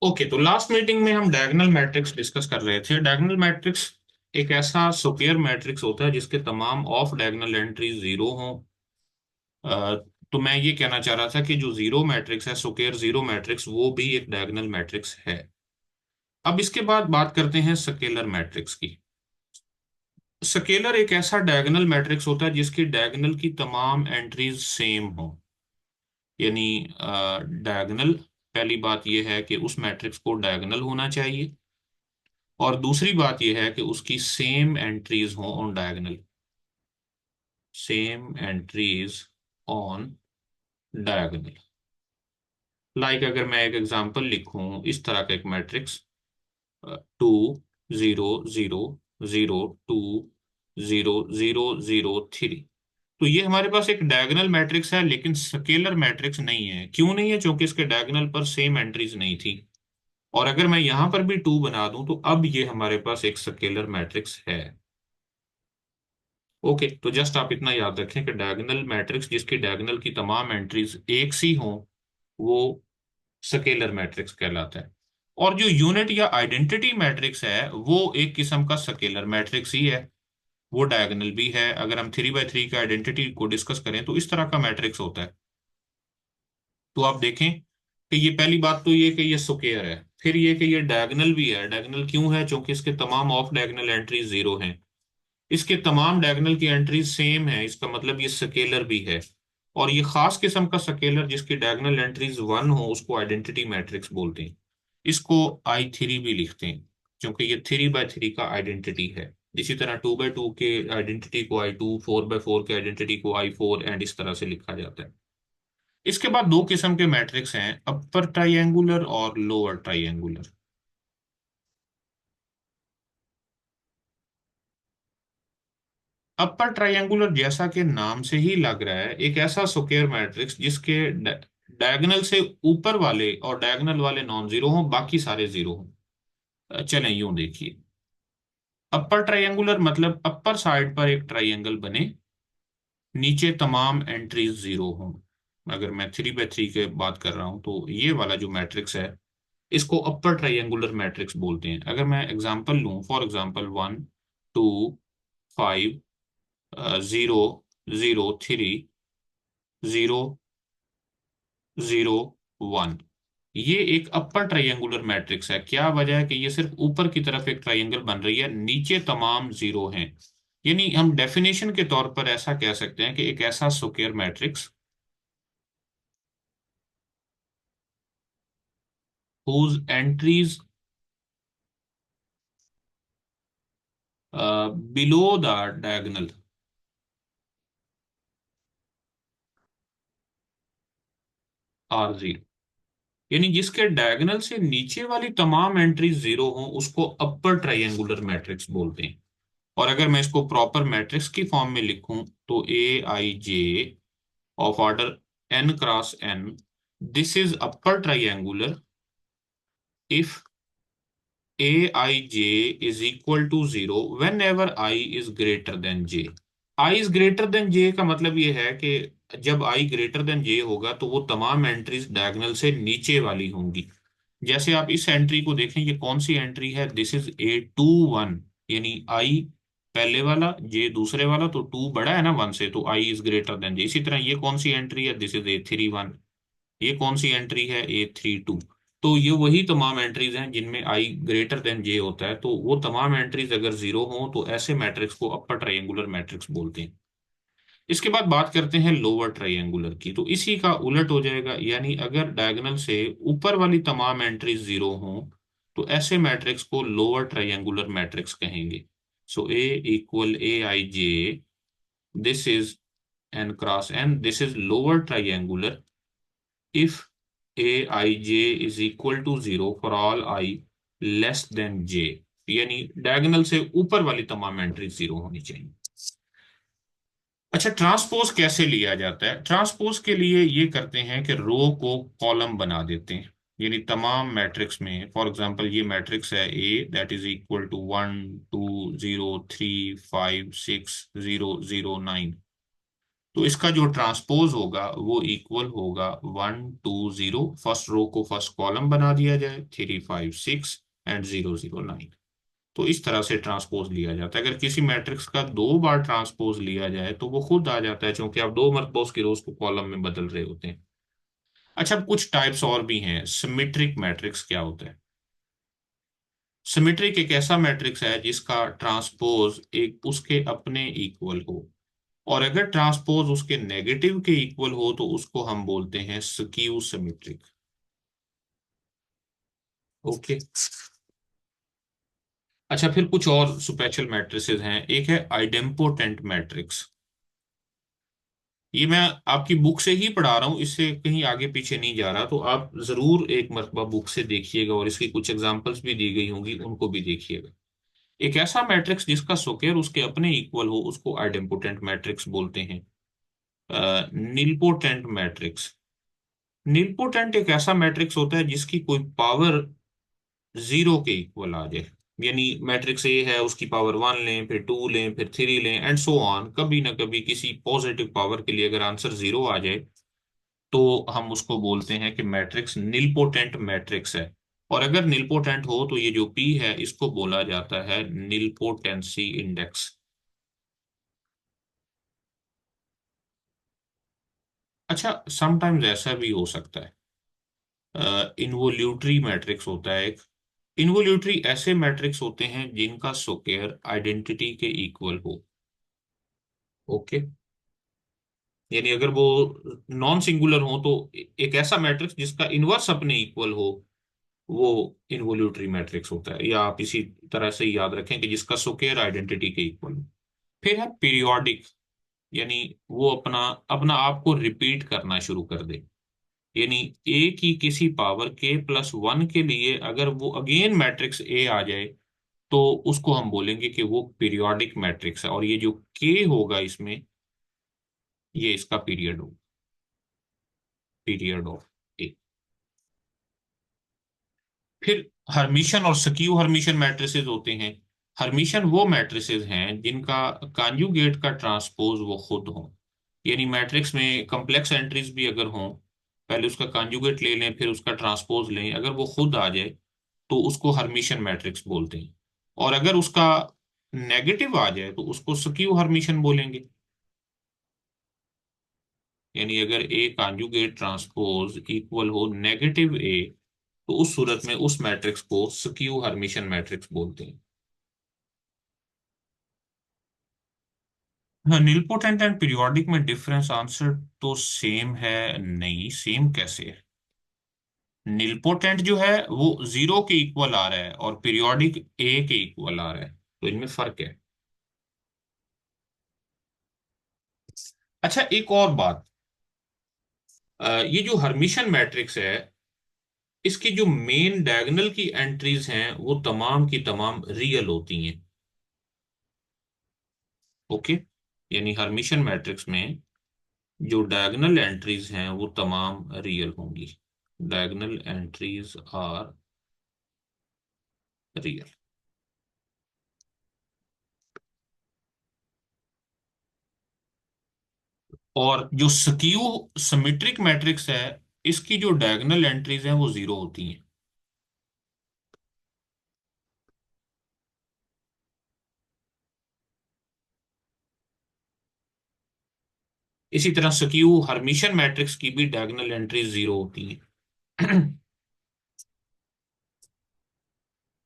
Okay, तो last meeting में हम डायगोनल मैट्रिक्स डिस्कस कर रहे थे। डायगोनल मैट्रिक्स एक ऐसा स्क्वायर मैट्रिक्स होता है जिसके तमाम ऑफ डायगोनल एंट्रीज जीरो हों। अ, तो मैं ये कहना चाह रहा था कि जो जीरो मैट्रिक्स है, स्क्वायर जीरो मैट्रिक्स, वो भी एक डायगोनल मैट्रिक्स है। अब इसके बाद बात करते हैं स्केलर मैट्रिक्स की। स्केलर एक ऐसा डायगोनल मैट्रिक्स होता है जिसकी डायगोनल की तमाम एंट्रीज सेम हो। यानी डायगोनल, पहली बात यह है कि उस मैट्रिक्स को डायगोनल होना चाहिए, और दूसरी बात यह है कि उसकी सेम एंट्रीज हो on diagonal. Same entries on diagonal. Like अगर मैं एक एग्जांपल लिखूं, इस तरह का एक मैट्रिक्स, 2 0 0 0 2 0 0 0 3। तो ये हमारे पास एक डायगोनल मैट्रिक्स है, लेकिन स्केलर मैट्रिक्स नहीं है। क्यों नहीं है? क्योंकि इसके डायगोनल पर सेम एंट्रीज नहीं थी। और अगर मैं यहां पर भी 2 बना दूं तो अब ये हमारे पास एक स्केलर मैट्रिक्स है। ओके, तो जस्ट आप इतना याद रखें कि डायगोनल मैट्रिक्स जिसकी डायगोनल की तमाम एंट्रीज एक सी हों, वो स्केलर मैट्रिक्स कहलाता है। और जो यूनिट या आइडेंटिटी मैट्रिक्स है, वो एक किस्म का स्केलर मैट्रिक्स ही है। वो डायगोनल भी है। अगर हम 3 बाय 3 का आइडेंटिटी को डिस्कस करें तो इस तरह का मैट्रिक्स होता है। तो आप देखें कि ये पहली बात तो ये कि ये स्क्वायर है, फिर ये कि ये डायगोनल भी है। डायगोनल क्यों है? क्योंकि इसके तमाम ऑफ डायगोनल एंट्रीज जीरो हैं। इसके तमाम डायगोनल की एंट्रीज सेम है, इसका मतलब ये स्केलर भी है। और ये खास किस्म का स्केलर जिसकी डायगोनल एंट्रीज 1 हो, उसको आइडेंटिटी मैट्रिक्स बोलते हैं। इसको I3 भी लिखते हैं, क्योंकि ये 3 बाय 3 का आइडेंटिटी है। इसी तरह 2 बाय 2 के आइडेंटिटी को I2, 4 बाय 4 के आइडेंटिटी को I4, एंड इस तरह से लिखा जाता है। इसके बाद दो किस्म के मैट्रिक्स हैं, अपर ट्राइंगुलर और लोअर ट्राइंगुलर। अपर ट्रायंगुलर जैसा कि नाम से ही लग रहा है, एक ऐसा स्क्वायर मैट्रिक्स जिसके डायगोनल से ऊपर वाले और डायगोनल वाले नॉन जीरो हों, बाकी सारे जीरो हों। चलें यूं देखिए। अपर ट्रायंगुलर मतलब अपर साइड पर एक ट्रायंगल बने, नीचे तमाम एंट्रीज जीरो हों। अगर मैं 3 बाय 3 के बात कर रहा हूं तो ये वाला जो मैट्रिक्स है, इसको अपर ट्रायंगुलर मैट्रिक्स बोलते हैं। अगर मैं एग्जांपल लूं, फॉर एग्जांपल 1 2 5 0 0 3 0 0 1, ये एक अपर ट्रायंगुलर मैट्रिक्स है। क्या वजह है कि ये सिर्फ ऊपर की तरफ एक ट्रायंगल बन रही है, नीचे तमाम जीरो हैं। यानी हम डेफिनेशन के तौर पर ऐसा कह सकते हैं कि एक ऐसा square matrix whose entries below the diagonal are zero. यानी जिसके डायगोनल से नीचे वाली तमाम एंट्रीज जीरो हों, उसको अपर ट्रायंगुलर मैट्रिक्स बोलते हैं। और अगर मैं इसको प्रॉपर मैट्रिक्स की फॉर्म में लिखूं तो AIJ of order n×n, this is upper triangular if AIJ is equal to zero whenever I is greater than J। I is greater than J का मतलब ये है कि जब I ग्रेटर देन J होगा तो वो तमाम एंट्रीज डायगोनल से नीचे वाली होंगी। जैसे आप इस एंट्री को देखें, ये कौन सी एंट्री है? This is A21। यानी I पहले वाला, J दूसरे वाला, तो 2 बड़ा है ना 1 से, तो I is greater than J। इसी तरह ये कौन सी एंट्री है? This is A31। ये कौन सी एंट्री है? A32। तो ये वही तमाम एंट्रीज हैं जिनमें I ग्रेटर देन J होता है। तो वो तमाम एंट्रीज अगर जीरो हों तो ऐसे मैट्रिक्स को अपर ट्रायंगुलर मैट्रिक्स बोलते हैं। इसके बाद बात करते हैं लोअर ट्रायंगुलर की। तो इसी का उलट हो जाएगा, यानी अगर डायगोनल से ऊपर वाली तमाम एंट्रीज जीरो हों तो ऐसे मैट्रिक्स को लोअर ट्रायंगुलर मैट्रिक्स कहेंगे। So A=AIJ, this is n×n, this is lower triangular if AIJ is equal to zero for all I less than J। यानी डायगोनल से ऊपर वाली तमाम एंट्रीज जीरो होनी चाहिए। अच्छा, ट्रांसपोज कैसे लिया जाता है? ट्रांसपोज के लिए ये करते हैं कि रो को कॉलम बना देते हैं। यानी तमाम मैट्रिक्स में, फॉर एग्जांपल ये मैट्रिक्स है A, that is equal to 1 2 0 3 5 6 0 0 9। तो इसका जो ट्रांसपोज होगा वो इक्वल होगा 1 2 0। फर्स्ट रो को फर्स्ट कॉलम बना दिया जाए, 3 5 6 एंड 0 0 9। तो इस तरह से ट्रांसपोज लिया जाता है। अगर किसी मैट्रिक्स का 2 बार ट्रांसपोज लिया जाए तो वो खुद आ जाता है, क्योंकि आप 2 मरतबा उसकी रोज को कॉलम में बदल रहे होते हैं। अच्छा, अब कुछ टाइप्स और भी हैं। सिमेट्रिक मैट्रिक्स क्या होता है? सिमेट्रिक एक ऐसा मैट्रिक्स है जिसका ट्रांसपोज एक उसके अपने इक्वल हो, और अगर ट्रांसपोज उसके नेगेटिव के इक्वल हो तो उसको हम बोलते हैं स्क्यू सिमेट्रिक। ओके। अच्छा, फिर कुछ और स्पेशल मैट्रिसेस हैं। एक है आइडेम्पोटेंट मैट्रिक्स। ये मैं आपकी बुक से ही पढ़ा रहा हूँ, इससे कहीं आगे पीछे नहीं जा रहा, तो आप जरूर एक मरतबा बुक से देखिएगा, और इसकी कुछ एग्जांपल्स भी दी गई होंगी, उनको भी देखिएगा। एक ऐसा मैट्रिक्स जिसका स्क्वायर उसके अपने इक्वल हो उसको आइडेम्पोटेंट मैट्रिक्स बोलते हैं। Nilpotent matrix. नीलपोटेंट एक ऐसा मैट्रिक्स होता है जिसकी कोई पावर 0 के इक्वल आ जाए। यानी मैट्रिक्स ए है, उसकी पावर 1 लें, फिर 2 लें, फिर 3 लें, एंड सो ऑन, कभी ना कभी किसी पॉजिटिव पावर के लिए अगर आंसर 0 आ जाए तो हम उसको बोलते हैं कि मैट्रिक्स निलपोटेंट मैट्रिक्स है। और अगर निलपोटेंट हो तो ये जो पी है इसको बोला जाता है निलपोटेंसी इंडेक्स। अच्छा, समटाइम्स ऐसा भी हो सकता है, इन्वोल्यूटरी मैट्रिक्स होता है एक। इन्वोल्यूटरी ऐसे मैट्रिक्स होते हैं जिनका स्क्वायर आइडेंटिटी के इक्वल हो। ओके। यानी अगर वो नॉन सिंगुलर हो तो एक ऐसा मैट्रिक्स जिसका इनवर्स अपने इक्वल हो, वो इन्वोल्यूटरी मैट्रिक्स होता है। या आप इसी तरह से याद रखें कि जिसका स्क्वायर आइडेंटिटी के इक्वल हो। फिर है पीरियोडिक। यानी वो अपना अपना आप को रिपीट करना शुरू कर दे। यानी ए की किसी पावर k+1 के लिए अगर वो अगेन मैट्रिक्स ए आ जाए तो उसको हम बोलेंगे कि वो पीरियोडिक मैट्रिक्स है, और ये जो के होगा इसमें, ये इसका पीरियड हो, पीरियड ऑफ ए। फिर हर्मिशन और स्क्यू हर्मिशन मैट्रिसेस होते हैं। हर्मिशन वो मैट्रिसेस हैं जिनका कॉन्जुगेट का ट्रांसपोज वो खुद हो। यानी मैट्रिक्स में कॉम्प्लेक्स एंट्रीज भी अगर हों, पहले उसका कॉन्जुगेट ले लें फिर उसका ट्रांसपोज लें, अगर वो खुद आ जाए तो उसको हर्मिशन मैट्रिक्स बोलते हैं। और अगर उसका नेगेटिव आ जाए तो उसको स्क्यू हर्मिशन बोलेंगे। यानी अगर ए कॉन्जुगेट ट्रांसपोज इक्वल हो नेगेटिव ए तो उस सूरत में उस मैट्रिक्स को स्क्यू हर्मिशन मैट्रिक्स बोलते हैं। हाँ, निलपोटेंट एंड पीरियोडिक में डिफरेंस, आंसर तो सेम है? नहीं, सेम कैसे है? निलपोटेंट जो है वो 0 के इक्वल आ रहा है और पीरियोडिक ए के इक्वल आ रहा है, तो इनमें फर्क है। अच्छा, एक और बात, ये जो हर्मिशन मैट्रिक्स है इसकी जो मेन डायगोनल की एंट्रीज हैं वो तमाम की तमाम रियल होती हैं। ओके। यानी हर्मिशन मैट्रिक्स में जो डायगोनल एंट्रीज हैं वो तमाम रियल होंगी। Diagonal entries are real. और जो स्क्यू सिमेट्रिक मैट्रिक्स है इसकी जो डायगोनल एंट्रीज हैं वो 0 होती हैं। इसी तरह स्क्यू हर्मिशन मैट्रिक्स की भी डायगोनल एंट्रीज 0 होती हैं।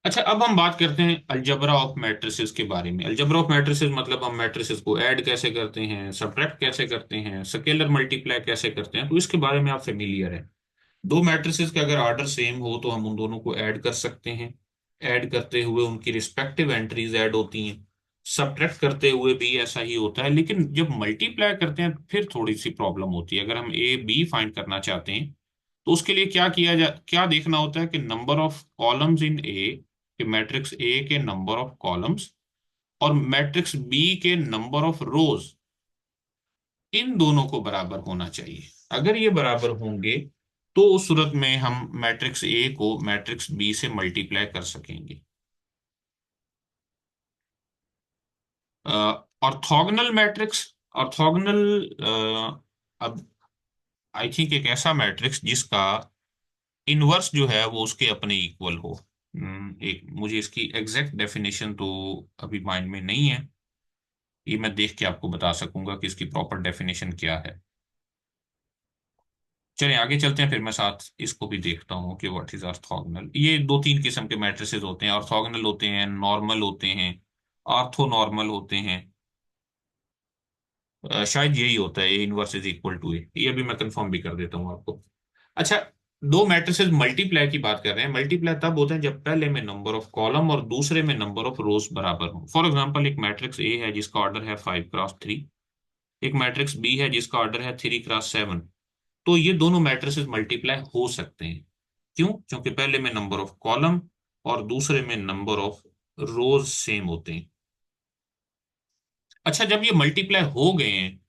अच्छा, अब हम बात करते हैं अलजबरा ऑफ मैट्रिसेस के बारे में। अलजबरा ऑफ मैट्रिसेस मतलब हम मैट्रिसेस को ऐड कैसे करते हैं, सब्ट्रैक्ट कैसे करते हैं, स्केलर मल्टीप्लाई कैसे करते हैं, तो इसके बारे में आप फेमिलियर हैं। दो मैट्रिसेस का अगर ऑर्डर सेम हो तो हम उन दोनों को ऐड कर सकते हैं। ऐड करते हुए उनकी रिस्पेक्टिव एंट्रीज ऐड होती हैं। सब्ट्रैक्ट करते हुए भी ऐसा ही होता है, लेकिन जब मल्टीप्लाई करते हैं फिर थोड़ी सी प्रॉब्लम होती है। अगर हम ए बी फाइंड करना चाहते हैं तो उसके लिए क्या देखना होता है कि नंबर ऑफ कॉलम्स इन ए, कि मैट्रिक्स ए के नंबर ऑफ कॉलम्स और मैट्रिक्स बी के नंबर ऑफ रोज, इन दोनों को बराबर होना चाहिए। अगर ये बराबर होंगे तो उस सूरत में हम मैट्रिक्स ए को मैट्रिक्स बी से मल्टीप्लाई कर सकेंगे। ऑर्थोगोनल मैट्रिक्स, ऑर्थोगोनल अब आई थिंक एक ऐसा मैट्रिक्स जिसका इनवर्स जो है वो उसके अपने इक्वल हो। एक मुझे इसकी एग्जैक्ट डेफिनेशन तो अभी माइंड में नहीं है, ये मैं देख के आपको बता सकूंगा कि इसकी प्रॉपर डेफिनेशन क्या है। चलिए आगे चलते हैं, फिर मैं साथ इसको भी देखता हूँ कि व्हाट इज ऑर्थोगोनल। ये दो तीन किस्म के मैट्रिसेस होते हैं, ऑर्थोगोनल होते हैं, नॉर्मल होते हैं, ऑर्थो नॉर्मल होते हैं। शायद यही होता है, A inverse is equal to A, ये भी मैं कंफर्म भी कर देता हूँ आपको। अच्छा, दो मैट्रिसेस मल्टीप्लाई की बात कर रहे हैं। मल्टीप्लाई तब होता है जब पहले में नंबर ऑफ कॉलम और दूसरे में नंबर ऑफ रोज बराबर हो। फॉर एग्जांपल, एक मैट्रिक्स ए है जिसका ऑर्डर है 5 क्रॉस 3, एक मैट्रिक्स बी है जिसका ऑर्डर है 3 क्रॉस 7। तो ये दोनों मैट्रिसेस मल्टीप्लाई हो सकते हैं। क्यों? क्योंकि पहले में नंबर ऑफ कॉलम और दूसरे में नंबर ऑफ रोज सेम होते हैं। अच्छा, जब ये मल्टीप्लाई हो गए हैं,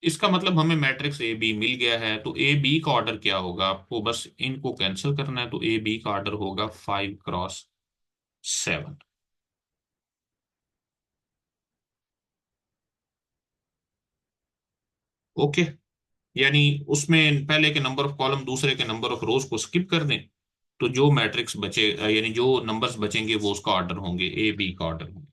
इसका मतलब हमें मैट्रिक्स ए बी मिल गया है। तो ए बी का ऑर्डर क्या होगा? आपको बस इनको कैंसिल करना है, तो ए बी का ऑर्डर होगा 5 क्रॉस 7। ओके, यानी उसमें पहले के नंबर ऑफ कॉलम दूसरे के नंबर ऑफ रोज को स्किप कर दें, तो जो मैट्रिक्स बचे यानी जो नंबर्स बचेंगे वो उसका ऑर्डर होंगे, ए बी का ऑर्डर होंगे।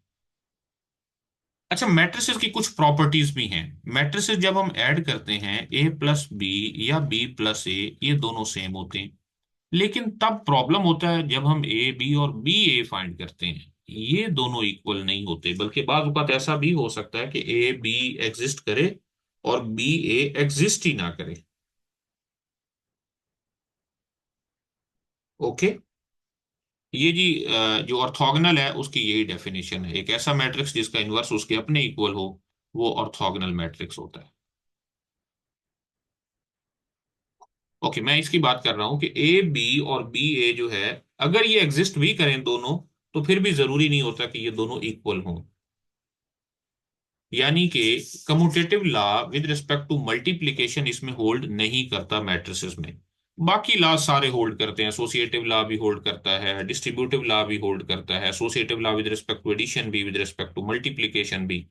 अच्छा, मैट्रिसेस की कुछ प्रॉपर्टीज भी हैं। मैट्रिसेस जब हम ऐड करते हैं ए प्लस बी या बी प्लस ए, ये दोनों सेम होते हैं। लेकिन तब प्रॉब्लम होता है जब हम ए बी और बी ए फाइंड करते हैं, ये दोनों इक्वल नहीं होते, बल्कि बाज़ औक़ात ऐसा भी हो सकता है कि ए बी एग्जिस्ट करे और बी ए एग्जिस्ट ही ना करे। ओके, ये जी जो ऑर्थोगोनल है उसकी यही डेफिनेशन है। एक ऐसा मैट्रिक्स जिसका इनवर्स उसके अपने इक्वल हो, वो ऑर्थोगोनल मैट्रिक्स होता है। ओके, मैं इसकी बात कर रहा हूं कि ए बी और बी ए जो है, अगर ये एग्जिस्ट भी करें दोनों, तो फिर भी जरूरी नहीं होता कि ये दोनों इक्वल हों। यानी कि commutative law with respect to multiplication इसमें होल्ड नहीं करता मैट्रिसेस में। बाकी लॉ सारे होल्ड करते हैं, एसोसिएटिव लॉ भी होल्ड करता है, डिस्ट्रीब्यूटिव लॉ भी होल्ड करता है, associative law with respect to addition भी, विद रिस्पेक्ट टू मल्टीप्लिकेशन भी।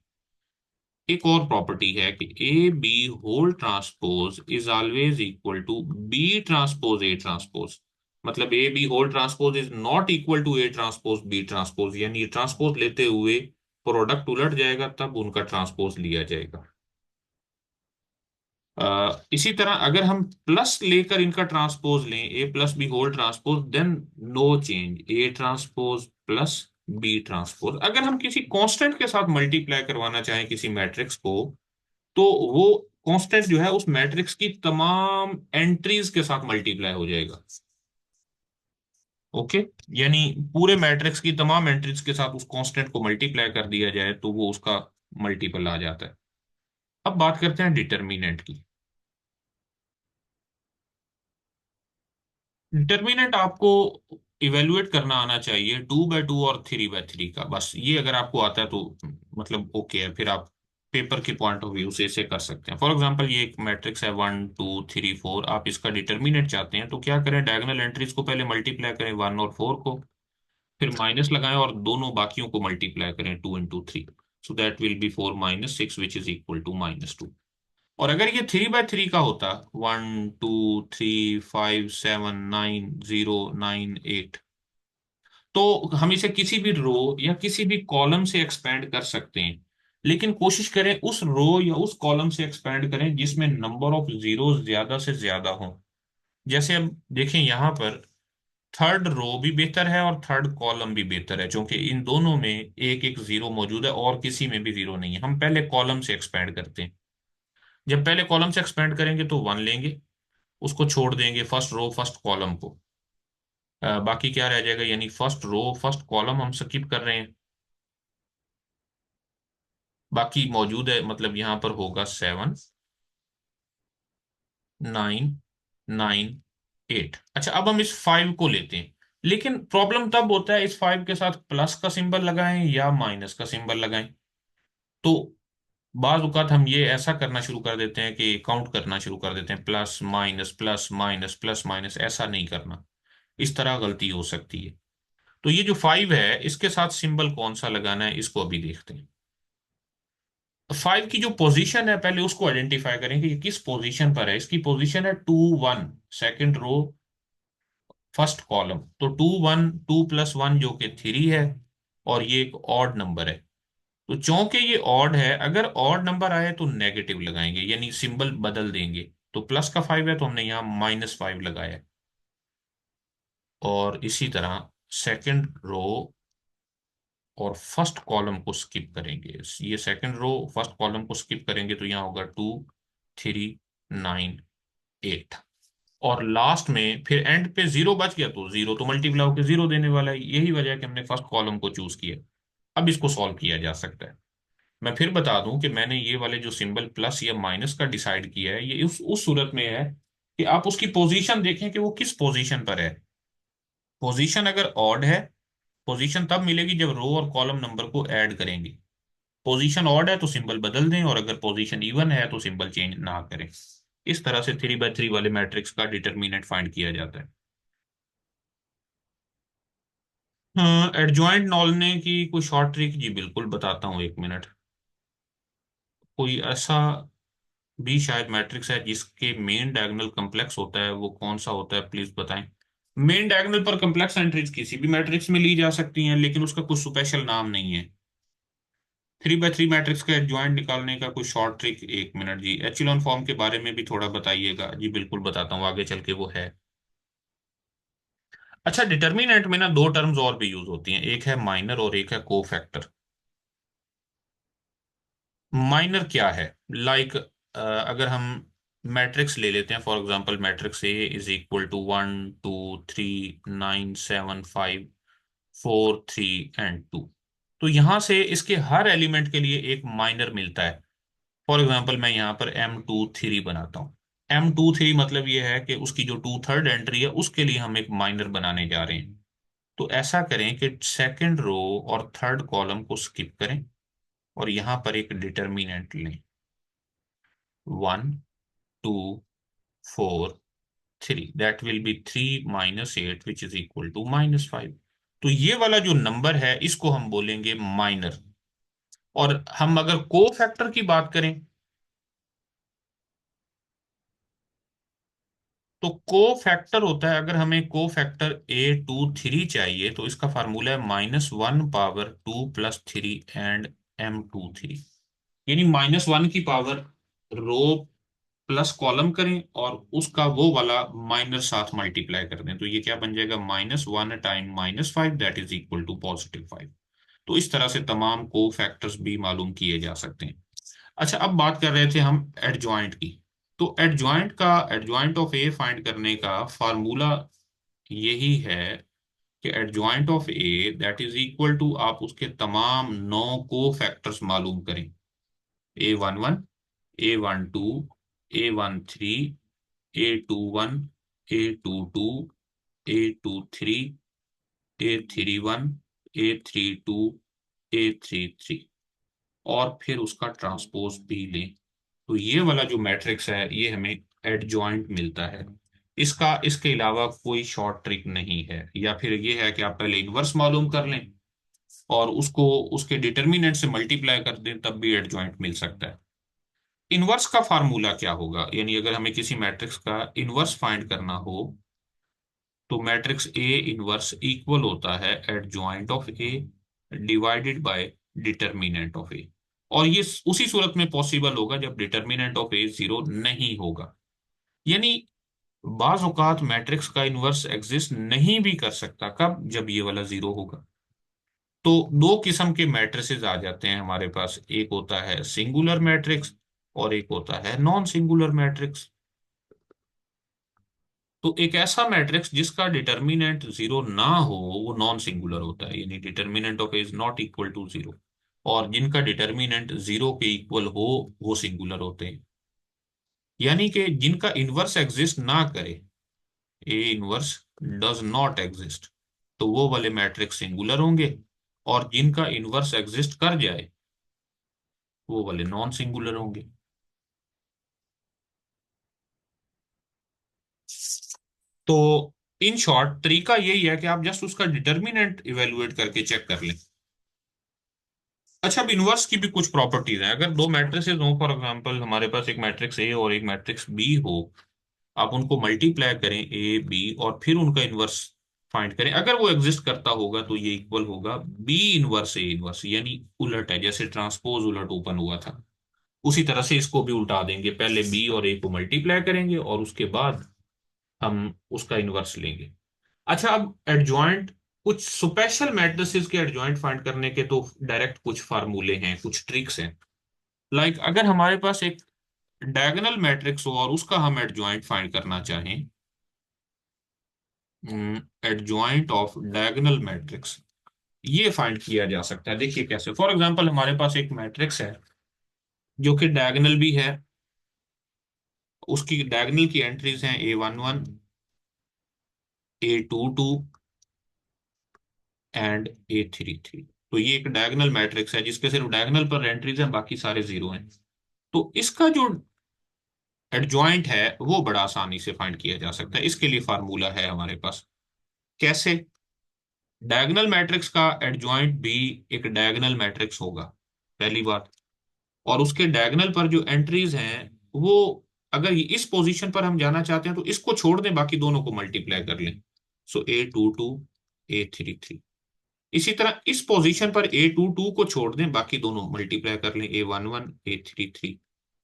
एक और प्रॉपर्टी है कि A B whole transpose is always equal to B transpose A transpose. मतलब A B whole transpose is not equal to A transpose B transpose, यानी transpose लेते हुए प्रोडक्ट उलट जाएगा तब उनका ट्रांसपोज लिया जाएगा। इसी तरह अगर हम प्लस लेकर इनका ट्रांसपोज लें, A plus B whole transpose, then no change, A transpose plus B transpose. अगर हम किसी कांस्टेंट के साथ मल्टीप्लाई करवाना चाहें किसी मैट्रिक्स को, तो वो कांस्टेंट जो है उस मैट्रिक्स की तमाम एंट्रीज के साथ मल्टीप्लाई हो जाएगा। ओके, यानी पूरे मैट्रिक्स की तमाम एंट्रीज के साथ उस कांस्टेंट को मल्टीप्लाई कर दिया जाए तो वो उसका मल्टीपल आ जाता है। अब बात करते हैं डिटर्मिनेंट की। डिटर्मिनेंट आपको इवेलुएट करना आना चाहिए 2 बाय 2 और 3 बाय 3 का। बस ये अगर आपको आता है तो मतलब ओके है, फिर आप पेपर के पॉइंट ऑफ व्यू से इसे कर सकते हैं। फॉर एग्जांपल, ये एक मैट्रिक्स है 1 2 3 4, आप इसका डिटर्मिनेंट चाहते हैं तो क्या करें, डायगोनल एंट्रीज को पहले मल्टीप्लाई करें 1 और 4 को, फिर माइनस लगाएं और दोनों बाकियों को मल्टीप्लाई करें 2 into 3। So that will be 4 - 6 which is equal to -2। और अगर ये 3 बाय 3 का होता, 1 2 3 5 7 9 0 9 8, तो हम इसे किसी भी रो या किसी भी कॉलम से एक्सपेंड कर सकते हैं। लेकिन कोशिश करें उस रो या उस कॉलम से एक्सपेंड करें जिसमें नंबर ऑफ जीरो ज्यादा से ज्यादा हो। जैसे अब देखें यहाँ पर, थर्ड रो भी बेहतर है और थर्ड कॉलम भी बेहतर है, क्योंकि इन दोनों में एक एक जीरो मौजूद है और किसी में भी जीरो नहीं है। हम पहले कॉलम से एक्सपेंड करते हैं। जब पहले कॉलम से एक्सपेंड करेंगे तो 1 लेंगे, उसको छोड़ देंगे फर्स्ट रो फर्स्ट कॉलम को। बाकी क्या रह जाएगा, यानी फर्स्ट रो फर्स्ट कॉलम हम स्किप कर रहे हैं, बाकी मौजूद है। मतलब यहां पर होगा 7 9 9 8। अच्छा, अब हम इस 5 को लेते हैं। लेकिन प्रॉब्लम तब होता है इस 5 के साथ प्लस का सिंबल लगाएं या माइनस का सिंबल लगाएं। तो बाज औकात हम ये ऐसा करना शुरू कर देते हैं कि काउंट करना शुरू कर देते हैं, plus minus plus minus plus minus. ऐसा नहीं करना, इस तरह गलती हो सकती है। तो ये जो 5 है इसके साथ सिंबल कौन सा लगाना है, इसको अभी देखते हैं। फाइव की जो पोजीशन है पहले उसको आइडेंटिफाई करें कि ये किस पोजीशन पर है। इसकी पोजीशन है 2 1, सेकंड रो फर्स्ट कॉलम। तो 2 1, 2 + 1 जो कि 3 है, और ये एक ऑड नंबर है। तो चूंकि ये ऑड है, अगर ऑड नंबर आए तो नेगेटिव लगाएंगे, यानी सिंबल बदल देंगे। तो प्लस का 5 है तो हमने यहाँ -5 लगाया। और इसी तरह सेकंड रो और फर्स्ट कॉलम को स्किप करेंगे। ये सेकंड रो फर्स्ट कॉलम को स्किप करेंगे तो यहाँ होगा 2 3 9 8। और लास्ट में फिर एंड पे 0 बच गया, तो 0 तो मल्टीप्लाई होकर 0 देने वाला है। यही वजह है कि हमने फर्स्ट कॉलम को चूज किया। अब इसको सॉल्व किया जा सकता है। मैं फिर बता दूं कि मैंने ये वाले जो सिंबल प्लस या माइनस का डिसाइड किया है, ये उस सूरत में है कि आप उसकी पोजीशन देखें कि वो किस पोजीशन पर है। पोजीशन अगर ऑड है, पोजीशन तब मिलेगी जब रो और कॉलम नंबर को ऐड करेंगे। पोजीशन ऑड है तो सिंबल बदल दें, और अगर पोजीशन इवन है तो सिंबल चेंज ना करें। इस तरह से 3 × 3 वाले मैट्रिक्स का डिटरमिनेंट फाइंड किया जाता है। एडजॉइंट निकालने की कोई शॉर्ट ट्रिक? जी बिल्कुल बताता हूँ, 1 मिनट। कोई ऐसा भी शायद मैट्रिक्स है जिसके मेन डायगोनल कम्प्लेक्स होता है, वो कौन सा होता है, प्लीज बताएं। मेन डायगोनल पर कम्प्लेक्स एंट्रीज किसी भी मैट्रिक्स में ली जा सकती हैं, लेकिन उसका कुछ स्पेशल नाम नहीं है। 3 × 3 मैट्रिक्स का एडजॉइंट निकालने का कोई शॉर्ट ट्रिक? 1 मिनट जी। एचेलॉन फॉर्म के बारे में भी थोड़ा बताइएगा। जी बिल्कुल बताता हूँ, आगे चल के वो है। अच्छा, डिटर्मिनेंट में ना दो टर्म्स और भी यूज होती हैं, एक है माइनर और एक है कोफैक्टर। माइनर क्या है? लाइक अगर हम मैट्रिक्स ले लेते हैं, for example matrix A = 1 2 3 9 7 5 4 3 and 2। तो यहां से इसके हर एलिमेंट के लिए एक माइनर मिलता है। फॉर एग्जांपल मैं यहाँ पर M23 बनाता हूँ। M23 मतलब ये है कि उसकी जो 2/3 एंट्री है उसके लिए हम एक माइनर बनाने जा रहे हैं। तो ऐसा करें कि सेकंड रो और थर्ड कॉलम को स्किप करें, और यहां पर एक डिटर्मिनेंट लें। 1 2 4 3, that will be 3 - 8 which is equal to -5। तो ये वाला जो नंबर है इसको हम बोलेंगे माइनर। और हम अगर को फैक्टर की बात करें, तो को फैक्टर होता है, अगर हमें को फैक्टर A23 चाहिए तो इसका फार्मूला है -1 ^ 2 + 3 एंड M23। यानी -1 की पावर रो प्लस कॉलम करें और उसका वो वाला माइनस साथ मल्टीप्लाई कर दें, तो ये क्या बन जाएगा? -1 × -5 दैट इज इक्वल टू +5। तो इस तरह से तमाम को फैक्टर्स भी मालूम किए जा सकते हैं। अच्छा, अब बात कर रहे थे हम एडजॉइंट की। तो एडजॉइंट ऑफ ए फाइंड करने का फार्मूला यही है कि adjoint of A that is equal to, आप उसके तमाम 9 को फैक्टर्स मालूम करें। A11, A12, A13, A21, A22, A23, A31, A32, A33, और फिर उसका ट्रांसपोज भी लें। तो ये वाला जो मैट्रिक्स है ये हमें एडजॉइंट मिलता है। इसका इसके अलावा कोई शॉर्ट ट्रिक नहीं है। या फिर ये है कि आप पहले इनवर्स मालूम कर लें और उसको उसके डिटर्मिनेंट से मल्टीप्लाई कर दें, तब भी एडजॉइंट मिल सकता है। इनवर्स का फार्मूला क्या होगा? यानी अगर हमें किसी मैट्रिक्स का इनवर्स फाइंड करना हो, तो मैट्रिक्स ए इनवर्स इक्वल होता है adjoint of A divided by determinant of A. और ये उसी सूरत में पॉसिबल होगा जब डिटर्मिनेंट ऑफ ए 0 नहीं होगा। यानी बाज औकात मैट्रिक्स का इनवर्स एग्जिस्ट नहीं भी कर सकता, कब? जब ये वाला 0 होगा। तो दो किस्म के मैट्रिसेस आ जाते हैं हमारे पास, एक होता है सिंगुलर मैट्रिक्स और एक होता है नॉन सिंगुलर मैट्रिक्स। तो एक ऐसा मैट्रिक्स जिसका डिटर्मिनेंट 0 ना हो वो नॉन सिंगुलर होता है, यानी determinant of is not equal to 0। और जिनका डिटर्मिनेंट 0 के इक्वल हो वो सिंगुलर होते हैं। यानी कि जिनका इनवर्स एग्जिस्ट ना करे, A inverse does not exist, तो वो वाले मैट्रिक्स सिंगुलर होंगे। और जिनका इनवर्स एग्जिस्ट कर जाए वो वाले नॉन सिंगुलर होंगे। तो इन शॉर्ट तरीका यही है कि आप जस्ट उसका डिटर्मिनेंट इवेलुएट करके चेक कर लें। अच्छा, अब इनवर्स की भी कुछ प्रॉपर्टीज हैं। अगर दो मैट्रिसेस हो, फॉर एग्जांपल हमारे पास एक मैट्रिक्स ए और एक मैट्रिक्स बी हो, आप उनको मल्टीप्लाई करें ए बी और फिर उनका इनवर्स फाइंड करें, अगर वो एग्जिस्ट करता होगा तो ये इक्वल होगा बी इनवर्स ए इनवर्स, यानी उलट है, जैसे ट्रांसपोज उलट ओपन हुआ था उसी तरह से इसको भी उल्टा देंगे। पहले बी और ए को मल्टीप्लाई करेंगे और उसके बाद हम उसका इनवर्स लेंगे। अच्छा, अब एडजॉइंट, कुछ स्पेशल मैट्रिसेस के एडजॉइंट फाइंड करने के तो डायरेक्ट कुछ फार्मूले हैं, कुछ ट्रिक्स हैं। लाइक अगर हमारे पास एक डायगोनल मैट्रिक्स हो और उसका हम एडजॉइंट फाइंड करना चाहें, एडजॉइंट ऑफ डायगोनल मैट्रिक्स, ये फाइंड किया जा सकता है। देखिए कैसे, फॉर एग्जांपल हमारे पास एक मैट्रिक्स है जो कि डायगोनल भी है, उसकी डायगोनल की एंट्रीज हैं A11, A22 एंड A33। तो ये एक डायगोनल मैट्रिक्स है जिसके सिर्फ डायगोनल पर एंट्रीज हैं, बाकी सारे जीरो हैं। तो इसका जो एडजॉइंट है वो बड़ा आसानी से फाइंड किया जा सकता है। इसके लिए फार्मूला है हमारे पास। कैसे? डायगोनल मैट्रिक्स का एडजॉइंट भी एक डायगोनल मैट्रिक्स होगा, पहली बात। और उसके डायगोनल पर जो एंट्रीज हैं वो, अगर ये इस पोजीशन पर हम जाना चाहते हैं तो इसको छोड़ दें, बाकी दोनों को मल्टीप्लाई कर लें। सो A22 A33। इसी तरह इस पोजीशन पर A22 को छोड़ दें, बाकी दोनों मल्टीप्लाई कर लें, A11 A33।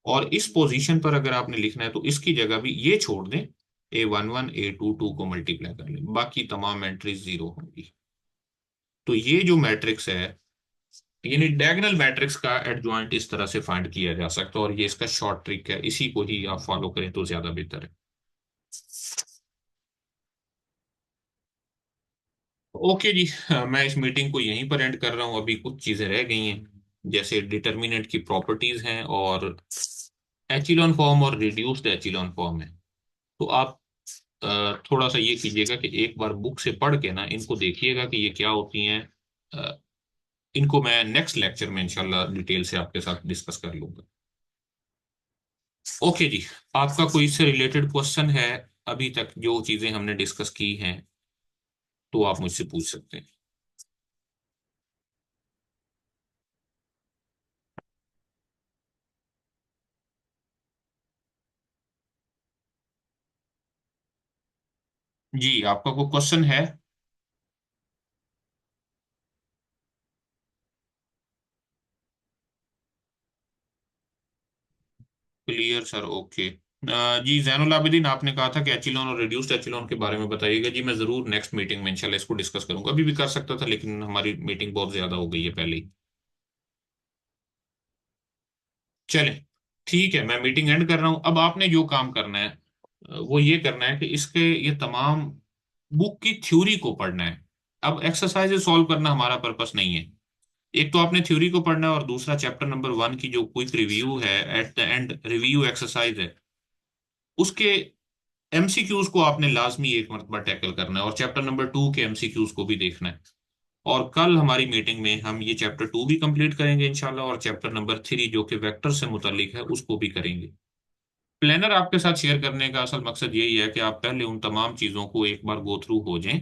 और इस पोजीशन पर अगर आपने लिखना है तो इसकी जगह भी ये छोड़ दें, A11 A22 को मल्टीप्लाई कर लें, बाकी तमाम एंट्रीज जीरो होंगी। तो ये जो मैट्रिक्स है, यानी डायगोनल मैट्रिक्स का एडजॉइंट इस तरह से फाइंड किया जा सकता है, और ये इसका शॉर्ट ट्रिक है, इसी को ही आप फॉलो करें तो ज्यादा बेहतर है। ओके जी, मैं इस मीटिंग को यहीं पर एंड कर रहा हूँ। अभी कुछ चीजें रह गई हैं, जैसे डिटर्मिनेंट की प्रॉपर्टीज हैं और एचिलॉन फॉर्म और रिड्यूस्ड एचिलॉन फॉर्म है। तो आप थोड़ा सा ये कीजिएगा कि एक बार बुक से पढ़ के ना इनको देखिएगा कि ये क्या होती हैं। अ, इनको मैं नेक्स्ट लेक्चर में इंशाल्लाह डिटेल से आपके साथ डिस्कस कर लूंगा। ओके जी, आपका कोई इससे रिलेटेड क्वेश्चन है अभी तक, जो चीजें हमने डिस्कस की हैं, तो आप मुझसे पूछ सकते हैं। जी, आपका कोई क्वेश्चन है? Clear sir, okay. जी जैनुल आबिदीन, आपने कहा था कि एचिलॉन और रिड्यूस्ड एचिलॉन के बारे में बताइएगा। जी मैं जरूर नेक्स्ट मीटिंग में इंशाल्लाह इसको डिस्कस करूंगा। अभी भी कर सकता था लेकिन हमारी मीटिंग बहुत ज्यादा हो गई है पहले ही। चले, ठीक है, मैं मीटिंग एंड कर रहा हूं। अब आपने जो काम करना है वो ये करना है कि इसके ये तमाम बुक की थ्योरी को पढ़ना है। अब एक्सरसाइजेज सॉल्व करना हमारा पर्पस नहीं है। एक तो आपने थ्योरी को पढ़ना है, और दूसरा चैप्टर नंबर 1 की जो क्विक रिव्यू है, at the end review exercise है, उसके एमसीक्यूज को आपने लाजमी एक मरतबा टैकल करना है, और चैप्टर नंबर 2 के एमसीक्यूज को भी देखना है। और कल हमारी मीटिंग में हम ये चैप्टर 2 भी कंप्लीट करेंगे इंशाल्लाह, और चैप्टर नंबर 3 जो कि वेक्टर से मुतालिक है उसको भी करेंगे। प्लानर आपके साथ शेयर करने का असल मकसद यही है कि आप पहले उन तमाम चीज़ों को एक बार गो थ्रू हो जाएं,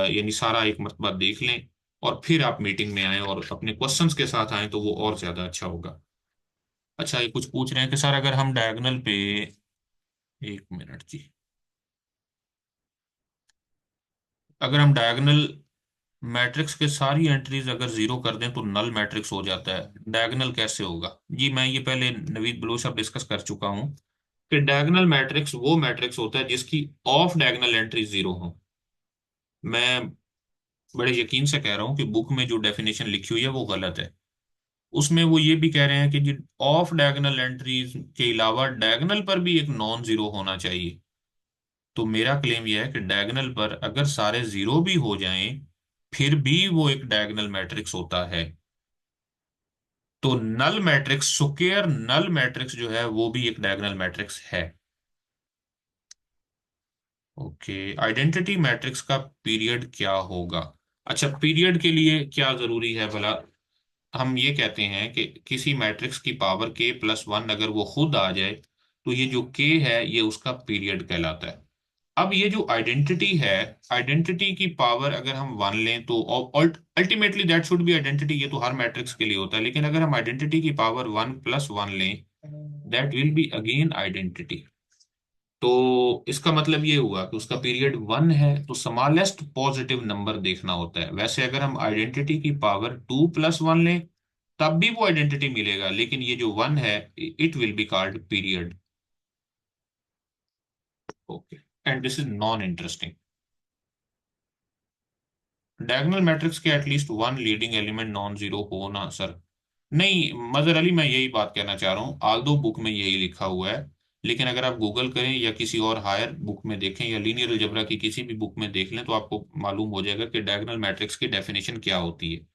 यानी सारा एक मरतबा देख लें, और फिर आप मीटिंग में आएं और अपने क्वेश्चंस के साथ आएं तो वो और ज़्यादा अच्छा होगा। अच्छा, ये कुछ पूछ रहे हैं कि सर अगर हम डायगोनल पे, एक मिनट जी, अगर हम डायगोनल मैट्रिक्स के सारी एंट्रीज अगर जीरो कर दें तो नल मैट्रिक्स हो जाता है, डायगोनल कैसे होगा? जी मैं ये पहले नवीद बलोच अब डिस्कस कर चुका हूं कि डायगोनल मैट्रिक्स वो मैट्रिक्स होता है जिसकी ऑफ डायगोनल एंट्री जीरो हो। मैं बड़े यकीन से कह रहा हूँ कि बुक में जो डेफिनेशन लिखी हुई है वो गलत है। उसमें वो ये भी कह रहे हैं कि जी ऑफ डायगोनल एंट्रीज के अलावा डायगोनल पर भी एक नॉन जीरो होना चाहिए। तो मेरा क्लेम यह है कि डायगोनल पर अगर सारे जीरो भी हो जाएं फिर भी वो एक डायगोनल मैट्रिक्स होता है। तो null matrix, square null matrix जो है वो भी एक डायगोनल मैट्रिक्स है। ओके, आइडेंटिटी मैट्रिक्स का पीरियड क्या होगा? अच्छा, पीरियड के लिए क्या जरूरी है भला? हम ये कहते हैं कि किसी मैट्रिक्स की पावर k+1 अगर वो खुद आ जाए तो ये जो k है ये उसका पीरियड कहलाता है। अब ये जो आइडेंटिटी है, आइडेंटिटी की पावर अगर हम वन लें तो ultimately that should be identity, ये तो हर मैट्रिक्स के लिए होता है, लेकिन अगर हम आइडेंटिटी की पावर वन प्लस वन लें, that will be again identity. तो इसका मतलब ये हुआ कि उसका पीरियड वन है, तो स्मॉलेस्ट पॉजिटिव नंबर देखना होता है। वैसे अगर हम आइडेंटिटी की पावर टू प्लस वन लें तब भी वो आइडेंटिटी मिलेगा, लेकिन ये जो वन है it will be called period. Okay, and this is non interesting. Diagonal matrix के at least one leading element non zero हो ना सर? नहीं मजहर अली, मैं यही बात कहना चाह रहा हूँ, आल्दो बुक में यही लिखा हुआ है, लेकिन अगर आप गूगल करें या किसी और हायर बुक में देखें या लीनियर अलजेब्रा की किसी भी बुक में देख लें तो आपको मालूम हो जाएगा कि डायगोनल मैट्रिक्स की डेफिनेशन क्या होती है।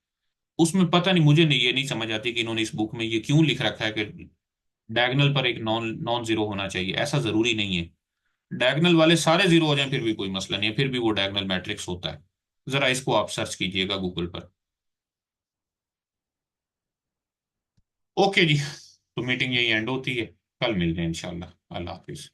उसमें पता नहीं, मुझे नहीं, ये नहीं समझ आती कि इन्होंने इस बुक में ये क्यों लिख रखा है कि डायगोनल पर एक नॉन नॉन जीरो होना चाहिए। ऐसा जरूरी नहीं है, डायगोनल वाले सारे जीरो हो जाएं फिर भी कोई मसला नहीं है, फिर भी वो डायगोनल मैट्रिक्स होता है। जरा इसको आप सर्च कीजिएगा गूगल पर। ओके जी, तो मीटिंग यही एंड होती है, कल मिलते हैं इंशाल्लाह। अल्लाह हाफिज।